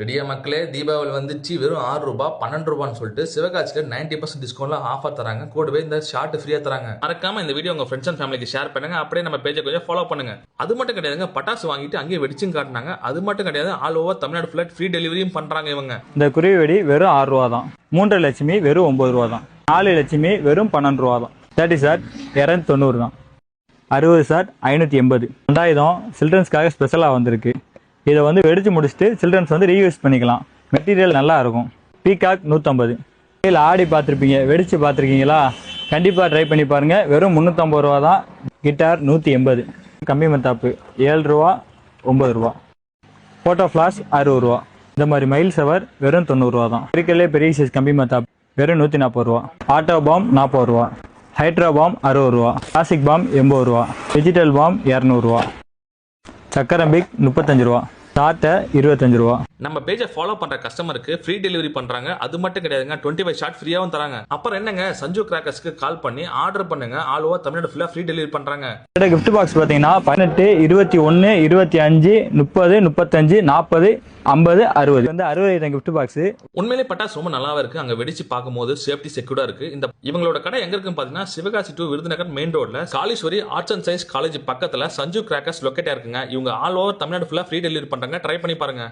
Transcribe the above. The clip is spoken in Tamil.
ரெடியா மக்களே, தீபாவளி வந்துச்சு. வெறும் ரூ. 6 ரூ. 12 சொல்லிட்டு சிவகாசியில 90% டிஸ்கவுண்ட்ல ஆஃபர் தராங்க. கூடவே இந்த ஷார்ட் ஃப்ரீயா தராங்க. மறக்காம இந்த வீடியோ உங்க ஃப்ரெண்ட்ஸ் அண்ட் ஃபேமிலிக்கு ஷேர் பண்ணுங்க. அப்படியே நம்ம பேஜை கொஞ்சம் ஃபாலோ பண்ணுங்க. அது மட்டும் கிடையாதுங்க, பட்டாசு வாங்கிட்டு அங்கேயே வெடிச்சும் காட்டினாங்க. அது மட்டும் கிடையாது, ஆல் ஓவர் தமிழ்நாடு ஃபுல்லா ஃப்ரீ டெலிவரியும் பண்றாங்க இவங்க. இந்த குருவி வெடி வெறும் ரூபா தான். 3 லட்சுமி வெறும் 9 ரூபா தான். 4 லட்சுமி வெறும் 12 ரூபா தான். 30 ஷாட் 290 தான். 60 ஷாட் 580. 2000 சில்ட்ரன்ஸ்க்காக ஸ்பெஷலாக வந்திருக்கு. இதை வெடிச்சு முடிச்சுட்டு சில்ட்ரன்ஸ் ரீயூஸ் பண்ணிக்கலாம். மெட்டீரியல் நல்லா இருக்கும். பீகாக் 150. கையில் ஆடி பார்த்துருப்பீங்க, வெடிச்சு பார்த்துருக்கீங்களா? கண்டிப்பாக ட்ரை பண்ணி பாருங்கள். வெறும் 350 ரூபா தான். கிட்டார் 180. கம்மி மத்தாப்பு 7 ரூபா 9 ரூபா. ஃபோட்டோ ஃப்ளாஷ் 60 ரூபா. இந்த மாதிரி மைல் சவர் வெறும் 90 ரூபா தான். இருக்கிறதுலே பெரிய சைஸ் கம்பி மத்தாப்பு வெறும் 140 ரூபா. ஆட்டோ பாம் 40 ரூபா. ஹைட்ரா பாம் 60 ரூபா. கிளாசிக் பாம் 80 ரூபா. டிஜிட்டல் பாம் 200 ரூபா. சக்கரம்பிக் 35 ரூபா. டாட்டா 25 ரூபா. நம்ம பேஜை ஃபாலோ பண்ற கஸ்டமருக்கு ஃப்ரீ டெலிவரி பண்றாங்க. அது மட்டும் கிடையாதுங்க, 25 ஷார்ட் ஃப்ரீயாவும் தராங்க. அப்புறம் என்னங்க, சஞ்சு கிராக்கர்ஸ்க்கு கால் பண்ணி ஆர்டர் பண்ணுங்க. ஆல் ஓவர் தமிழ்நாடு ஃபுல்லா ஃப்ரீ டெலிவரி பண்றாங்க. கிஃப்ட் பாக்ஸ் பார்த்தீங்கன்னா 18, 21, 25, 30, 35, 40, 50, 60. 60 கிஃப்ட் பாக்ஸ். உண்மையிலே பட்டாசு ரொம்ப நல்லாவே இருக்கு. அங்க வெடிச்சு பார்க்கும்போது சேஃப்டி செக்யூர்டா இருக்கு. இவங்களோட கடை எங்க இருக்குன்னு பாத்தீங்கன்னா, சிவகாசி டு விருதுநகர் மெயின் ரோட்ல Kaleeswari arts and science college பக்கத்துல சஞ்சு கிராக்கர்ஸ் லொக்கேட்டா இருக்குங்க. இவங்க ஆல் ஓவர் தமிழ்நாடு ஃபுல்லா ஃப்ரீ டெலிவரி பண்றாங்க. ட்ரை பண்ணி பாருங்க.